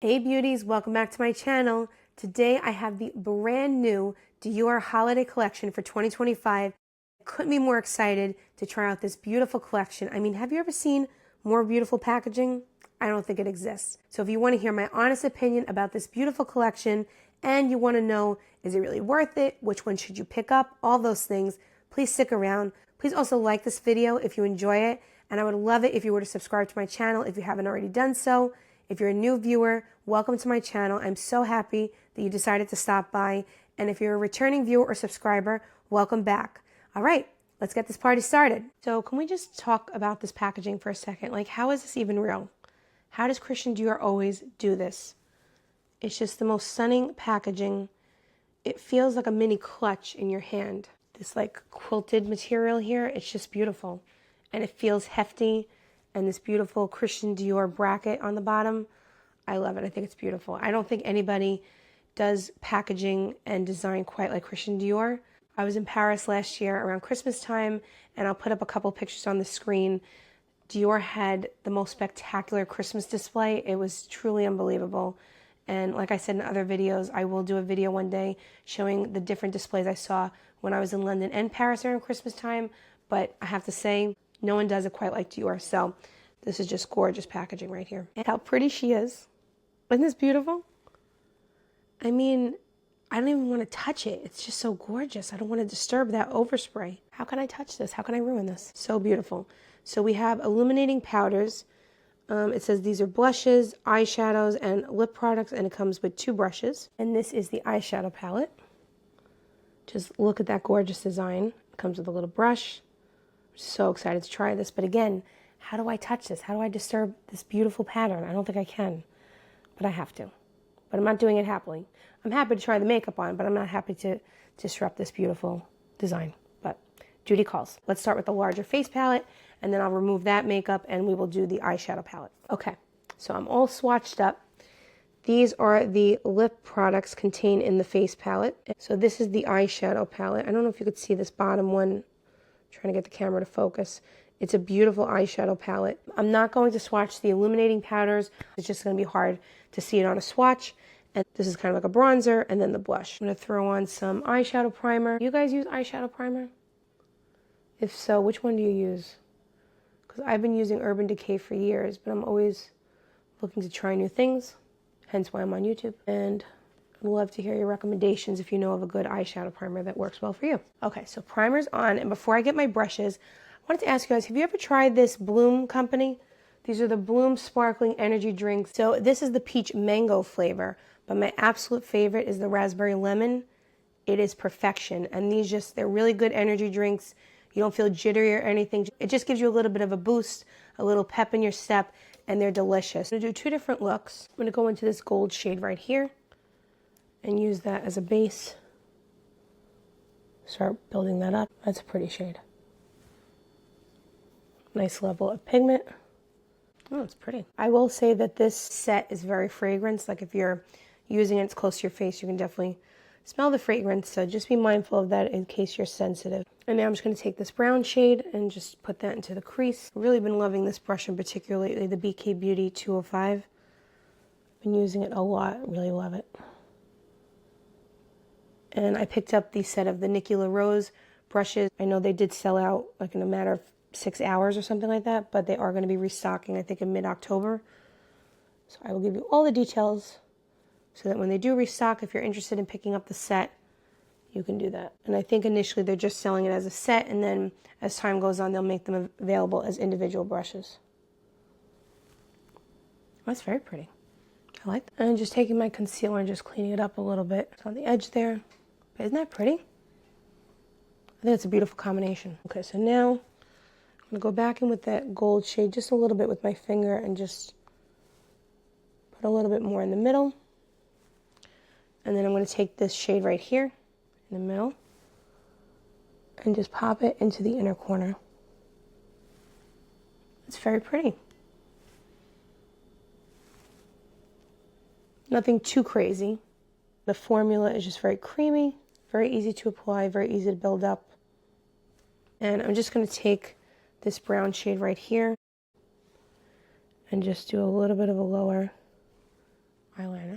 Hey beauties, welcome back to my channel. Today I have the brand new Dior holiday collection for 2025. I couldn't be more excited to try out this beautiful collection. I mean, have you ever seen more beautiful packaging? I don't think it exists. So if you want to hear my honest opinion about this beautiful collection and you want to know, is it really worth it? Which one should you pick up? All those things, please stick around. Please also like this video if you enjoy it. And I would love it if you were to subscribe to my channel if you haven't already done so. If you're a new viewer, welcome to my channel. I'm so happy that you decided to stop by. And if you're a returning viewer or subscriber, welcome back. All right, let's get this party started. So can we just talk about this packaging for a second? Like, how is this even real? How does Christian Dior always do this? It's just the most stunning packaging. It feels like a mini clutch in your hand. This like quilted material here, it's just beautiful. And it feels hefty. And this beautiful Christian Dior bracket on the bottom. I love it. I think it's beautiful. I don't think anybody does packaging and design quite like Christian Dior. I was in Paris last year around Christmas time, and I'll put up a couple pictures on the screen. Dior had the most spectacular Christmas display. It was truly unbelievable. And like I said in other videos, I will do a video one day showing the different displays I saw when I was in London and Paris around Christmas time. But I have to say, no one does it quite like Dior. So this is just gorgeous packaging right here. And how pretty she is. Isn't this beautiful? I mean, I don't even want to touch it. It's just so gorgeous. I don't want to disturb that overspray. How can I touch this? How can I ruin this? So beautiful. So we have illuminating powders. It says these are blushes, eyeshadows, and lip products, and it comes with 2 brushes. And this is the eyeshadow palette. Just look at that gorgeous design. It comes with a little brush. So excited to try this, but again, how do I touch this? How do I disturb this beautiful pattern? I don't think I can, but I have to. But I'm not doing it happily. I'm happy to try the makeup on, but I'm not happy to disrupt this beautiful design. But duty calls. Let's start with the larger face palette, and then I'll remove that makeup, and we will do the eyeshadow palette. Okay, so I'm all swatched up. These are the lip products contained in the face palette. So this is the eyeshadow palette. I don't know if you could see this bottom one. Trying to get the camera to focus. It's a beautiful eyeshadow palette. I'm not going to swatch the illuminating powders. It's just going to be hard to see it on a swatch. And this is kind of like a bronzer, and then the blush. I'm going to throw on some eyeshadow primer. You guys use eyeshadow primer? If so, which one do you use? Because I've been using Urban Decay for years, but I'm always looking to try new things. Hence why I'm on YouTube. And I'd love to hear your recommendations if you know of a good eyeshadow primer that works well for you. Okay, so primer's on, and before I get my brushes, I wanted to ask you guys, have you ever tried this Bloom company? These are the Bloom Sparkling Energy Drinks. So this is the peach mango flavor, but my absolute favorite is the raspberry lemon. It is perfection, and they're really good energy drinks. You don't feel jittery or anything. It just gives you a little bit of a boost, a little pep in your step, and they're delicious. I'm gonna do 2 different looks. I'm gonna go into this gold shade right here and use that as a base. Start building that up. That's a pretty shade. Nice level of pigment. Oh, it's pretty. I will say that this set is very fragrant. Like if you're using it, it's close to your face, you can definitely smell the fragrance. So just be mindful of that in case you're sensitive. And now I'm just going to take this brown shade and just put that into the crease. I've really been loving this brush in particular lately, the BK Beauty 205. I've been using it a lot. Really love it. And I picked up the set of the Nikki LaRose brushes. I know they did sell out like in a matter of 6 hours or something like that, but they are going to be restocking, I think, in mid-October. So I will give you all the details so that when they do restock, if you're interested in picking up the set, you can do that. And I think initially they're just selling it as a set, and then as time goes on, they'll make them available as individual brushes. That's very pretty. I like that. And just taking my concealer and just cleaning it up a little bit. It's on the edge there. Isn't that pretty? I think it's a beautiful combination. Okay, so now I'm going to go back in with that gold shade just a little bit with my finger and just put a little bit more in the middle. And then I'm going to take this shade right here in the middle and just pop it into the inner corner. It's very pretty. Nothing too crazy. The formula is just very creamy. Very easy to apply, very easy to build up. And I'm just going to take this brown shade right here and just do a little bit of a lower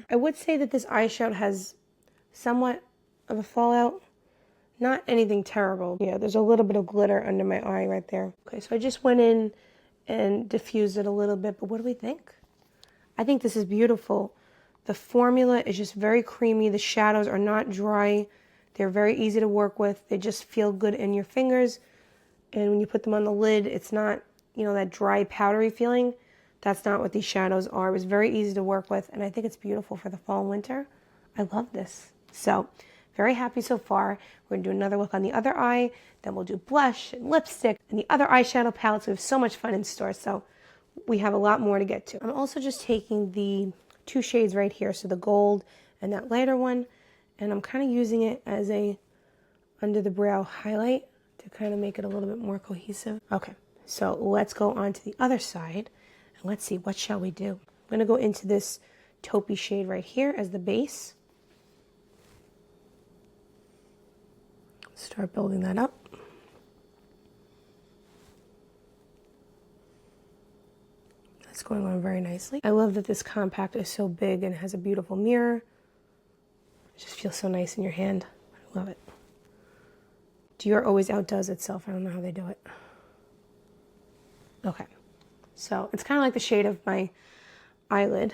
there. I would say that this eyeshadow has somewhat of a fallout. Not anything terrible. Yeah, there's a little bit of glitter under my eye right there. Okay, so I just went in and diffused it a little bit, but what do we think? I think this is beautiful. The formula is just very creamy. The shadows are not dry. They're very easy to work with. They just feel good in your fingers. And when you put them on the lid, it's not, you know, that dry, powdery feeling. That's not what these shadows are. It was very easy to work with, and I think it's beautiful for the fall and winter. I love this. So, very happy so far. We're going to do another look on the other eye. Then we'll do blush and lipstick and the other eyeshadow palettes. We have so much fun in store, so we have a lot more to get to. I'm also just taking the two shades right here, so the gold and that lighter one, and I'm kind of using it as a under the brow highlight to kind of make it a little bit more cohesive. Okay, so let's go on to the other side, and let's see, what shall we do? I'm going to go into this taupey shade right here as the base. Start building that up. That's going on very nicely. I love that this compact is so big and has a beautiful mirror. It just feels so nice in your hand. I love it. Dior always outdoes itself. I don't know how they do it. Okay, so it's kind of like the shade of my eyelid.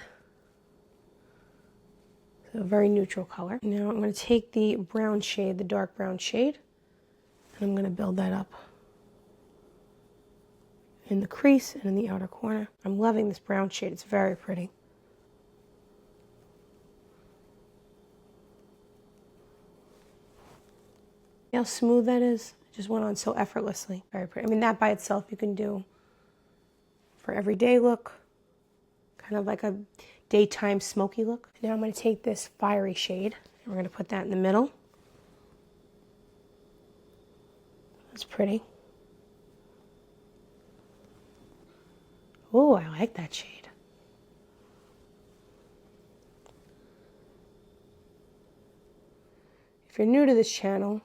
So a very neutral color. Now I'm going to take the brown shade, the dark brown shade, and I'm going to build that up in the crease and in the outer corner. I'm loving this brown shade. It's very pretty. See how smooth that is? It just went on so effortlessly. Very pretty. I mean, that by itself you can do for everyday look, kind of like a daytime smoky look. Now I'm going to take this fiery shade and we're going to put that in the middle. That's pretty. Oh, I like that shade. If you're new to this channel,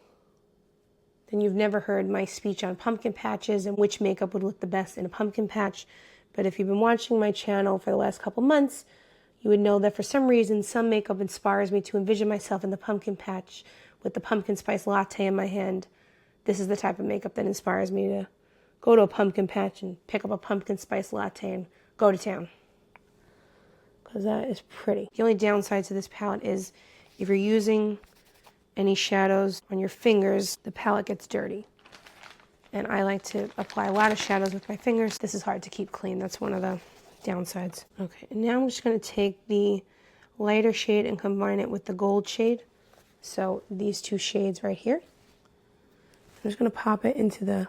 then you've never heard my speech on pumpkin patches and which makeup would look the best in a pumpkin patch. But if you've been watching my channel for the last couple months, you would know that for some reason, some makeup inspires me to envision myself in the pumpkin patch with the pumpkin spice latte in my hand. This is the type of makeup that inspires me to go to a pumpkin patch and pick up a pumpkin spice latte and go to town. Because that is pretty. The only downside to this palette is if you're using any shadows on your fingers, the palette gets dirty. And I like to apply a lot of shadows with my fingers. This is hard to keep clean. That's one of the downsides. Okay, and now I'm just going to take the lighter shade and combine it with the gold shade. So these two shades right here. I'm just going to pop it into the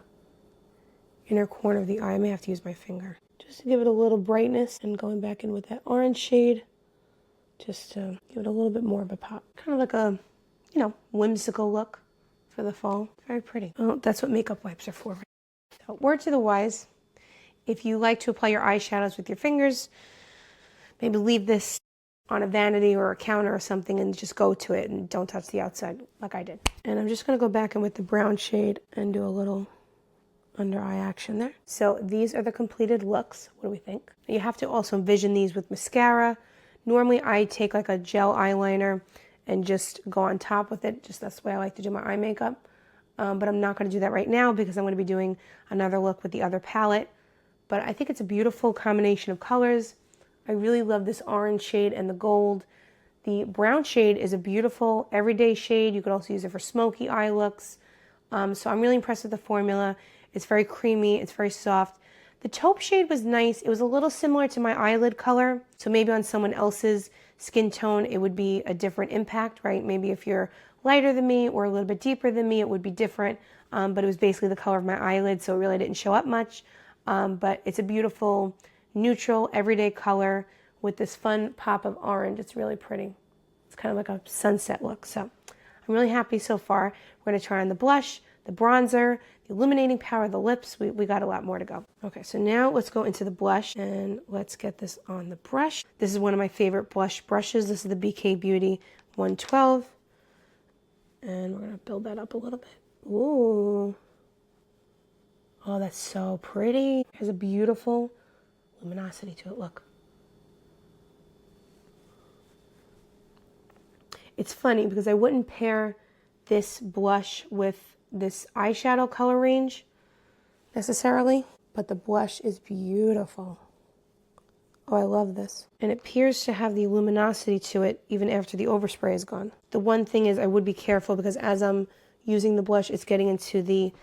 inner corner of the eye. I may have to use my finger. Just to give it a little brightness, and going back in with that orange shade, just to give it a little bit more of a pop. Kind of like a, you know, whimsical look for the fall. Very pretty. Well, that's what makeup wipes are for. So, word to the wise, if you like to apply your eyeshadows with your fingers, maybe leave this on a vanity or a counter or something and just go to it and don't touch the outside like I did. And I'm just going to go back in with the brown shade and do a little under eye action there. So these are the completed looks. What do we think? You have to also envision these with mascara. Normally I take like a gel eyeliner and just go on top with it. Just that's the way I like to do my eye makeup. But I'm not going to do that right now because I'm going to be doing another look with the other palette. But I think it's a beautiful combination of colors. I really love this orange shade and the gold. The brown shade is a beautiful everyday shade. You could also use it for smoky eye looks. So I'm really impressed with the formula. It's very creamy. It's very soft. The taupe shade was nice. It was a little similar to my eyelid color. So maybe on someone else's skin tone, it would be a different impact, right? Maybe if you're lighter than me or a little bit deeper than me, it would be different. But it was basically the color of my eyelid, so it really didn't show up much. But it's a beautiful, neutral, everyday color with this fun pop of orange. It's really pretty. It's kind of like a sunset look. So I'm really happy so far. We're going to try on the blush, the bronzer, the illuminating power of the lips. We got a lot more to go. Okay, so now let's go into the blush and let's get this on the brush. This is one of my favorite blush brushes. This is the BK Beauty 112. And we're going to build that up a little bit. Ooh. Oh, that's so pretty. It has a beautiful luminosity to it. Look. It's funny because I wouldn't pair this blush with this eyeshadow color range necessarily, but the blush is beautiful. Oh, I love this. And it appears to have the luminosity to it even after the overspray is gone. The one thing is I would be careful because as I'm using the blush, it's getting into the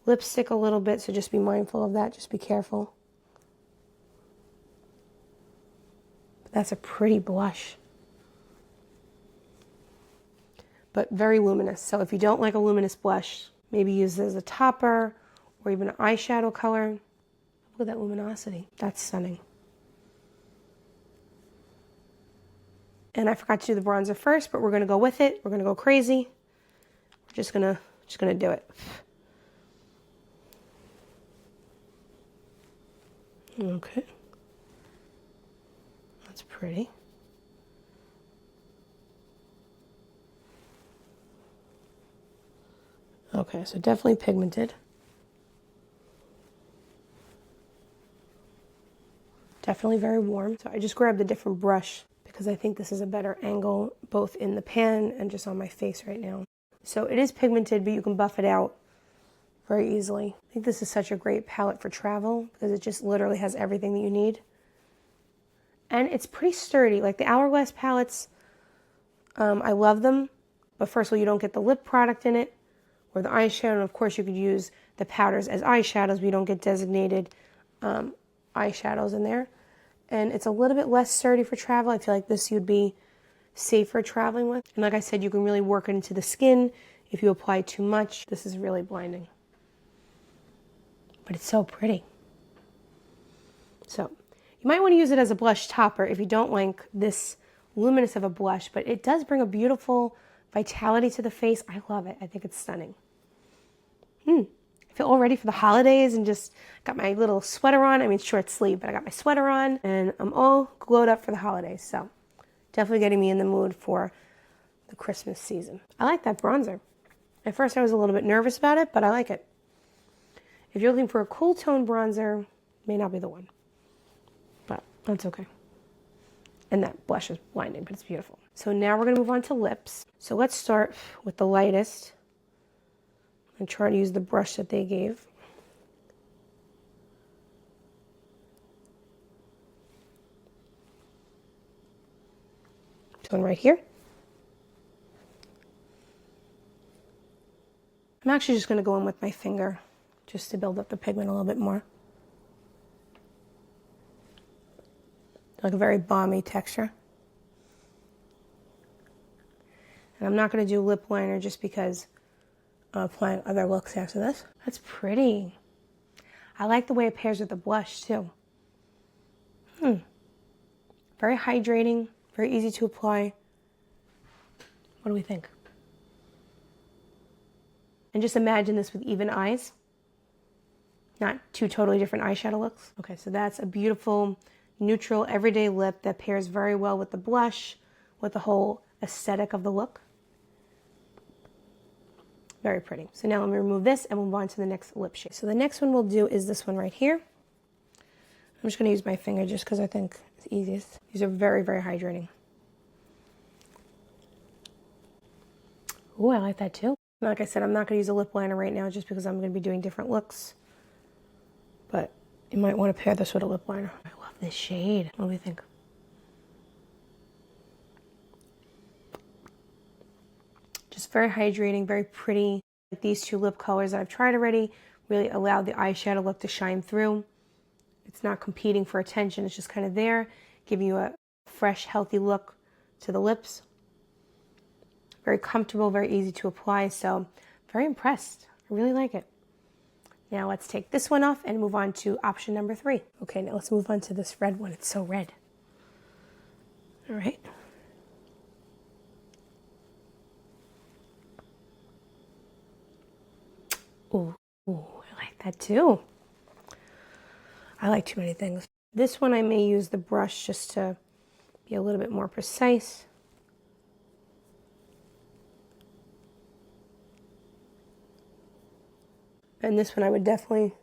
lipstick a little bit, so just be mindful of that. Just be careful. But that's a pretty blush. But very luminous. So if you don't like a luminous blush, maybe use it as a topper or even an eyeshadow color. Look at that luminosity. That's stunning. And I forgot to do the bronzer first, but we're going to go with it. We're going to go crazy. We're just gonna do it. Okay. That's pretty. Okay, so definitely pigmented. Definitely very warm. So I just grabbed a different brush because I think this is a better angle both in the pan and just on my face right now. So it is pigmented, but you can buff it out very easily. I think this is such a great palette for travel because it just literally has everything that you need. And it's pretty sturdy. Like the Hourglass palettes, I love them. But first of all, you don't get the lip product in it or the eyeshadow. And of course, you could use the powders as eyeshadows, but you don't get designated eyeshadows in there. And it's a little bit less sturdy for travel. I feel like this you'd be safer traveling with. And like I said, you can really work it into the skin if you apply too much. This is really blinding. But it's so pretty. So you might want to use it as a blush topper if you don't like this luminous of a blush, but it does bring a beautiful vitality to the face. I love it. I think it's stunning. I feel all ready for the holidays and just got my little sweater on. I mean, short sleeve, but I got my sweater on and I'm all glowed up for the holidays. So definitely getting me in the mood for the Christmas season. I like that bronzer. At first I was a little bit nervous about it, but I like it. If you're looking for a cool tone bronzer, may not be the one, but that's okay. And that blush is blinding, but it's beautiful. So now we're going to move on to lips. So let's start with the lightest and try to use the brush that they gave. This one right here. I'm actually just going to go in with my finger just to build up the pigment a little bit more. Like a very balmy texture. And I'm not going to do lip liner just because I'm applying other looks after this. That's pretty. I like the way it pairs with the blush too. Very hydrating, very easy to apply. What do we think? And just imagine this with even eyes. Not two totally different eyeshadow looks. Okay, so that's a beautiful, neutral, everyday lip that pairs very well with the blush, with the whole aesthetic of the look. Very pretty. So now let me remove this and move on to the next lip shade. So the next one we'll do is this one right here. I'm just going to use my finger just because I think it's easiest. These are very, very hydrating. Oh, I like that too. Like I said, I'm not going to use a lip liner right now just because I'm going to be doing different looks. But you might want to pair this with a lip liner. I love this shade. What do we think? Just very hydrating, very pretty. Like these two lip colors that I've tried already really allow the eyeshadow look to shine through. It's not competing for attention. It's just kind of there, giving you a fresh, healthy look to the lips. Very comfortable, very easy to apply. So very impressed. I really like it. Now let's take this one off and move on to option number 3. Okay, now let's move on to this red one. It's so red. All right. Ooh, I like that too. I like too many things. This one I may use the brush just to be a little bit more precise. And this one I would definitely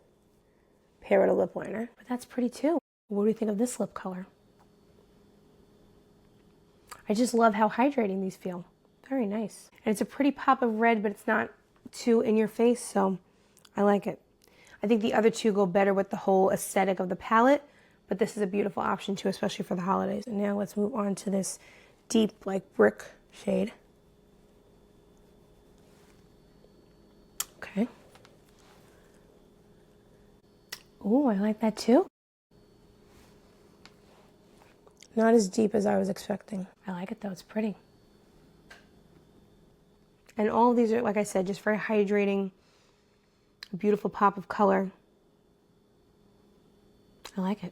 pair with a lip liner. But that's pretty too. What do you think of this lip color? I just love how hydrating these feel. very nice. And it's a pretty pop of red, but it's not too in your face, so I like it. I think the other two go better with the whole aesthetic of the palette, but this is a beautiful option too, especially for the holidays. And now let's move on to this deep, like brick shade. Okay. Oh, I like that too. Not as deep as I was expecting. I like it though, it's pretty. And all of these are, like I said, just very hydrating, a beautiful pop of color. I like it.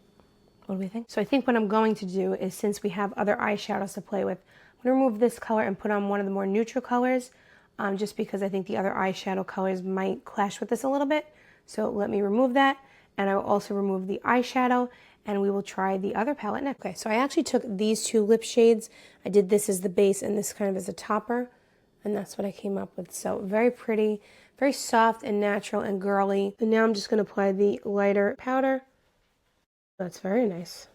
What do we think? So I think what I'm going to do is, since we have other eyeshadows to play with, I'm going to remove this color and put on one of the more neutral colors, just because I think the other eyeshadow colors might clash with this a little bit. So let me remove that, and I will also remove the eyeshadow, and we will try the other palette next. Okay, so I actually took these two lip shades. I did this as the base and this kind of as a topper, and that's what I came up with. So very pretty, very soft and natural and girly. And now I'm just going to apply the lighter powder. That's very nice.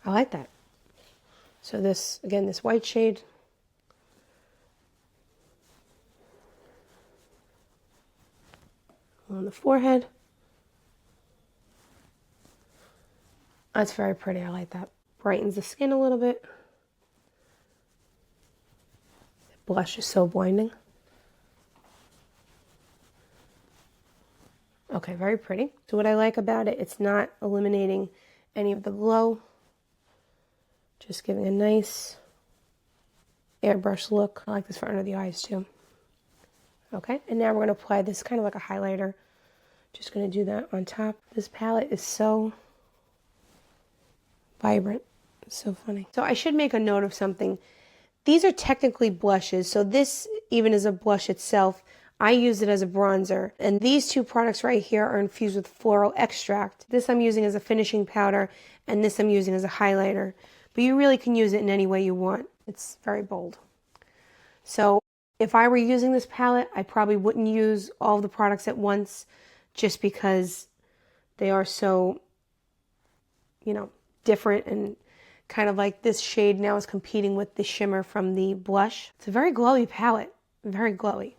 I like that. So this, again, this white shade. On the forehead. That's very pretty. I like that. Brightens the skin a little bit. The blush is so blinding. Okay, very pretty. So what I like about it, it's not eliminating any of the glow. Just giving a nice airbrush look. I like this for under the eyes too. Okay, and now we're going to apply this kind of like a highlighter. Just going to do that on top. This palette is so vibrant. It's so funny. So I should make a note of something. These are technically blushes, so this even is a blush itself. I use it as a bronzer, and these two products right here are infused with floral extract. This I'm using as a finishing powder, and this I'm using as a highlighter. But you really can use it in any way you want. It's very bold. So if I were using this palette, I probably wouldn't use all of the products at once, just because they are so, you know, different, and kind of like this shade now is competing with the shimmer from the blush. It's a very glowy palette, very glowy.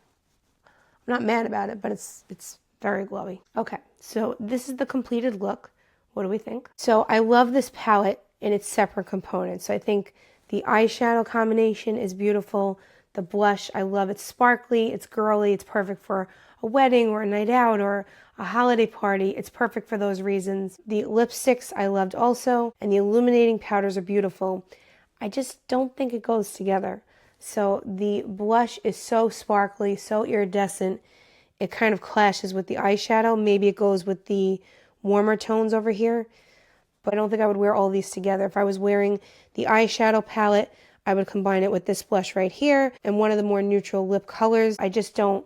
I'm not mad about it, but it's very glowy. Okay, so this is the completed look. What do we think? So I love this palette in its separate components. So I think the eyeshadow combination is beautiful. The blush, I love. It's sparkly, it's girly, it's perfect for a wedding or a night out or a holiday party. It's perfect for those reasons. The lipsticks I loved also, and the illuminating powders are beautiful. I just don't think it goes together. So the blush is so sparkly, so iridescent, it kind of clashes with the eyeshadow. Maybe it goes with the warmer tones over here, but I don't think I would wear all these together. If I was wearing the eyeshadow palette, I would combine it with this blush right here and one of the more neutral lip colors. I just don't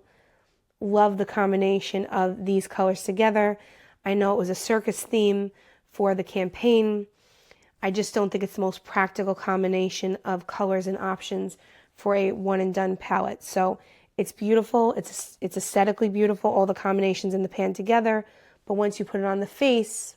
love the combination of these colors together. I know it was a circus theme for the campaign. I just don't think it's the most practical combination of colors and options for a one and done palette. So it's beautiful, it's aesthetically beautiful, all the combinations in the pan together, but once you put it on the face,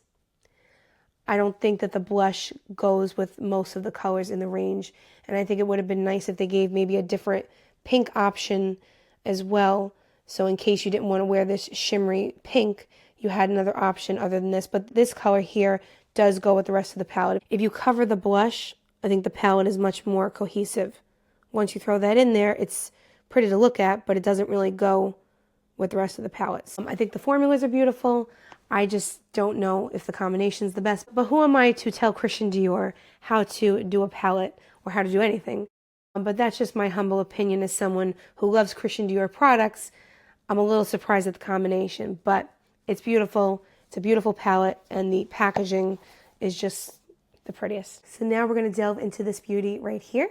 I don't think that the blush goes with most of the colors in the range. And I think it would have been nice if they gave maybe a different pink option as well. So in case you didn't want to wear this shimmery pink, you had another option other than this. But this color here does go with the rest of the palette. If you cover the blush, I think the palette is much more cohesive. Once you throw that in there, it's pretty to look at, but it doesn't really go with the rest of the palettes. I think the formulas are beautiful. I just don't know if the combination is the best. But who am I to tell Christian Dior how to do a palette or how to do anything? But that's just my humble opinion as someone who loves Christian Dior products. I'm a little surprised at the combination, but it's beautiful. It's a beautiful palette, and the packaging is just the prettiest. So now we're going to delve into this beauty right here.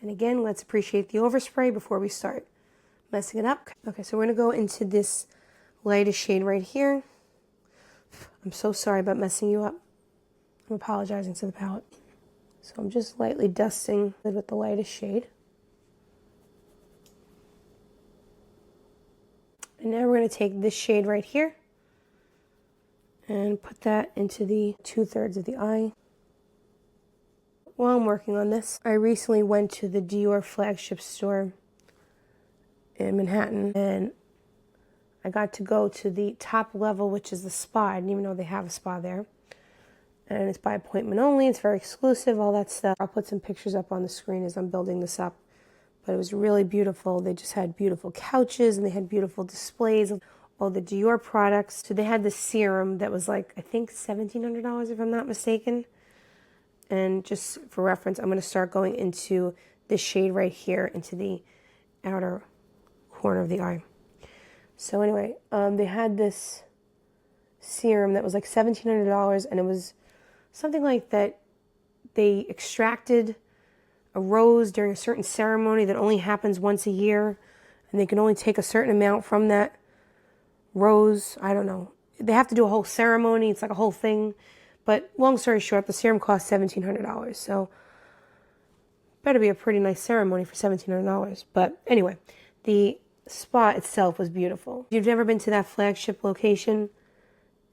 And again, let's appreciate the overspray before we start messing it up. Okay, so we're going to go into this lightest shade right here. I'm so sorry about messing you up. I'm apologizing to the palette. So I'm just lightly dusting it with the lightest shade. And now we're going to take this shade right here and put that into the 2/3 of the eye. while I'm working on this, I recently went to the Dior flagship store in Manhattan, and I got to go to the top level, which is the spa. I didn't even know they have a spa there. And it's by appointment only. It's very exclusive, all that stuff. I'll put some pictures up on the screen as I'm building this up. But it was really beautiful. They just had beautiful couches, and they had beautiful displays of all the Dior products. So they had this serum that was like, I think $1,700 if I'm not mistaken. And just for reference, I'm going to start going into this shade right here, into the outer corner of the eye. So anyway, they had this serum that was like $1,700, and it was something like that they extracted a rose during a certain ceremony that only happens once a year, and they can only take a certain amount from that rose. I don't know. They have to do a whole ceremony. It's like a whole thing. But long story short, the serum cost $1,700. So better be a pretty nice ceremony for $1,700. But anyway, the spa itself was beautiful. If you've never been to that flagship location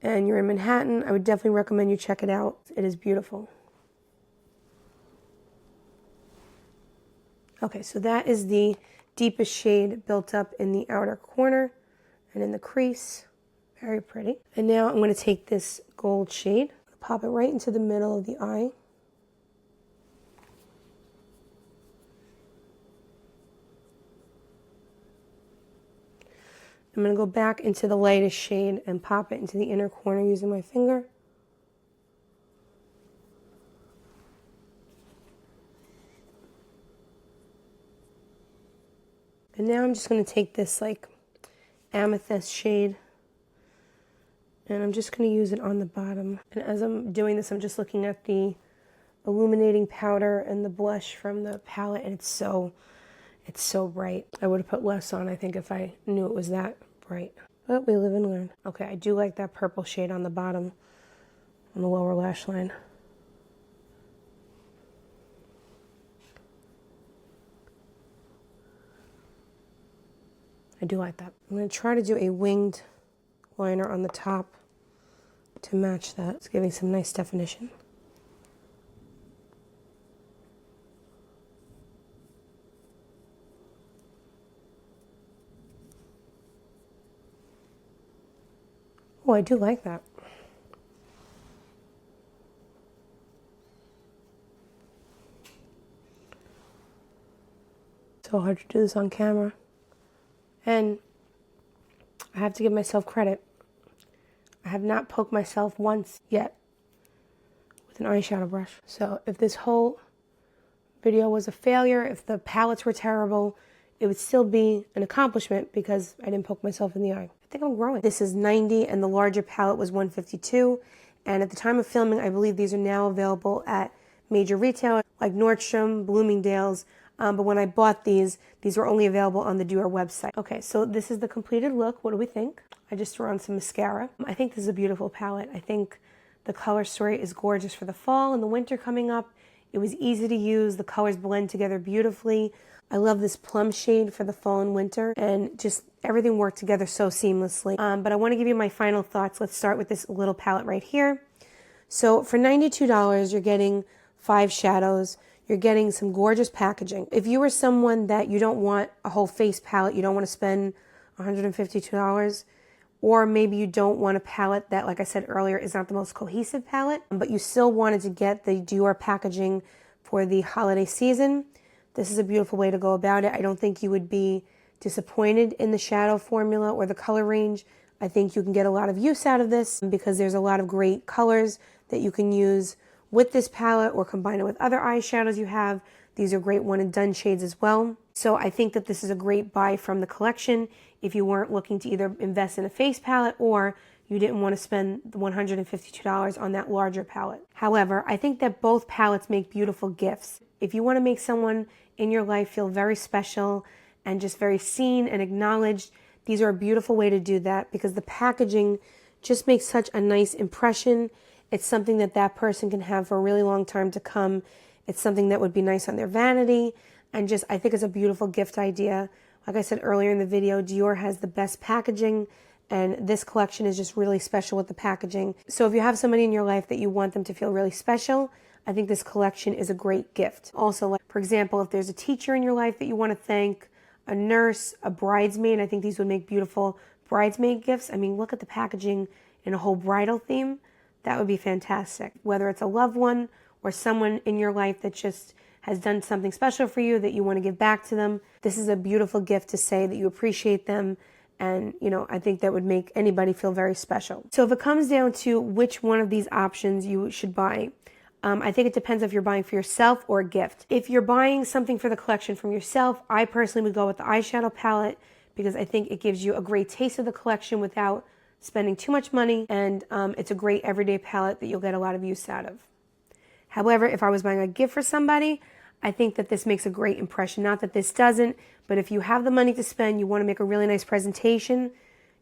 and you're in Manhattan, I would definitely recommend you check it out. It is beautiful. Okay, so that is the deepest shade built up in the outer corner and in the crease. Very pretty. And now I'm going to take this gold shade, pop it right into the middle of the eye. I'm going to go back into the lightest shade and pop it into the inner corner using my finger. And now I'm just going to take this like amethyst shade, and I'm just going to use it on the bottom. And as I'm doing this, I'm just looking at the illuminating powder and the blush from the palette, and it's so bright. I would have put less on, I think, if I knew it was that bright. But we live and learn. Okay, I do like that purple shade on the bottom, on the lower lash line. I do like that. I'm going to try to do a winged liner on the top to match that. It's giving some nice definition. Oh, I do like that. So hard to do this on camera. And I have to give myself credit. I have not poked myself once yet with an eyeshadow brush. So if this whole video was a failure, if the palettes were terrible, it would still be an accomplishment because I didn't poke myself in the eye. I think I'm growing. This is 90 and the larger palette was 152. And at the time of filming, I believe these are now available at major retailers like Nordstrom, Bloomingdale's. But when I bought these were only available on the Dior website. Okay, so this is the completed look. What do we think? I just threw on some mascara. I think this is a beautiful palette. I think the color story is gorgeous for the fall and the winter coming up. It was easy to use. The colors blend together beautifully. I love this plum shade for the fall and winter, and just everything worked together so seamlessly. But I want to give you my final thoughts. Let's start with this little palette right here. So for $92, you're getting 5 shadows. You're getting some gorgeous packaging. If you are someone that you don't want a whole face palette, you don't want to spend $152, or maybe you don't want a palette that, like I said earlier, is not the most cohesive palette, but you still wanted to get the Dior packaging for the holiday season, this is a beautiful way to go about it. I don't think you would be disappointed in the shadow formula or the color range. I think you can get a lot of use out of this because there's a lot of great colors that you can use with this palette or combine it with other eyeshadows you have. These are great one and done shades as well. So I think that this is a great buy from the collection if you weren't looking to either invest in a face palette or you didn't want to spend the $152 on that larger palette. However, I think that both palettes make beautiful gifts. If you want to make someone in your life feel very special and just very seen and acknowledged, these are a beautiful way to do that because the packaging just makes such a nice impression. It's something that that person can have for a really long time to come. It's something that would be nice on their vanity, and just I think it's a beautiful gift idea. Like I said earlier in the video, Dior has the best packaging, and this collection is just really special with the packaging. So if you have somebody in your life that you want them to feel really special, I think this collection is a great gift. Also, like, for example, if there's a teacher in your life that you want to thank, a nurse, a bridesmaid, I think these would make beautiful bridesmaid gifts. I mean, look at the packaging in a whole bridal theme. That would be fantastic. Whether it's a loved one or someone in your life that just has done something special for you that you want to give back to them, this is a beautiful gift to say that you appreciate them. And, I think that would make anybody feel very special. So if it comes down to which one of these options you should buy, I think it depends if you're buying for yourself or a gift. If you're buying something for the collection from yourself, I personally would go with the eyeshadow palette because I think it gives you a great taste of the collection without spending too much money, and it's a great everyday palette that you'll get a lot of use out of. However, if I was buying a gift for somebody, I think that this makes a great impression. Not that this doesn't, but if you have the money to spend, you want to make a really nice presentation,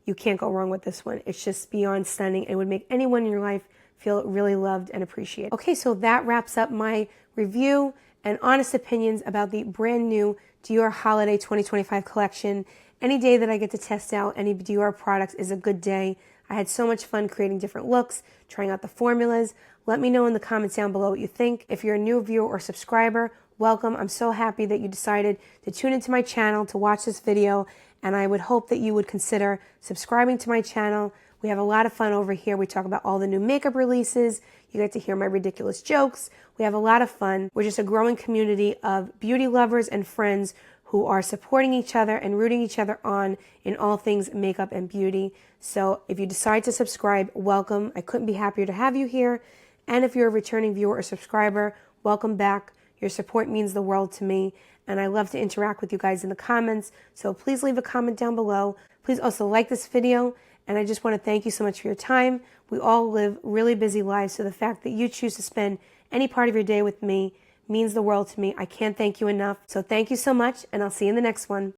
you can't go wrong with this one. It's just beyond stunning. It would make anyone in your life feel really loved and appreciated. Okay, so that wraps up my review and honest opinions about the brand new Dior Holiday 2025 collection. Any day that I get to test out any Dior products is a good day. I had so much fun creating different looks, trying out the formulas. Let me know in the comments down below what you think. If you're a new viewer or subscriber, welcome. I'm so happy that you decided to tune into my channel to watch this video, and I would hope that you would consider subscribing to my channel. We have a lot of fun over here. We talk about all the new makeup releases. You get to hear my ridiculous jokes. We have a lot of fun. We're just a growing community of beauty lovers and friends who are supporting each other and rooting each other on in all things makeup and beauty. So if you decide to subscribe, welcome. I couldn't be happier to have you here. And if you're a returning viewer or subscriber, welcome back. Your support means the world to me, and I love to interact with you guys in the comments. So please leave a comment down below. Please also like this video, and I just want to thank you so much for your time. We all live really busy lives, so the fact that you choose to spend any part of your day with me means the world to me. I can't thank you enough. So thank you so much, and I'll see you in the next one.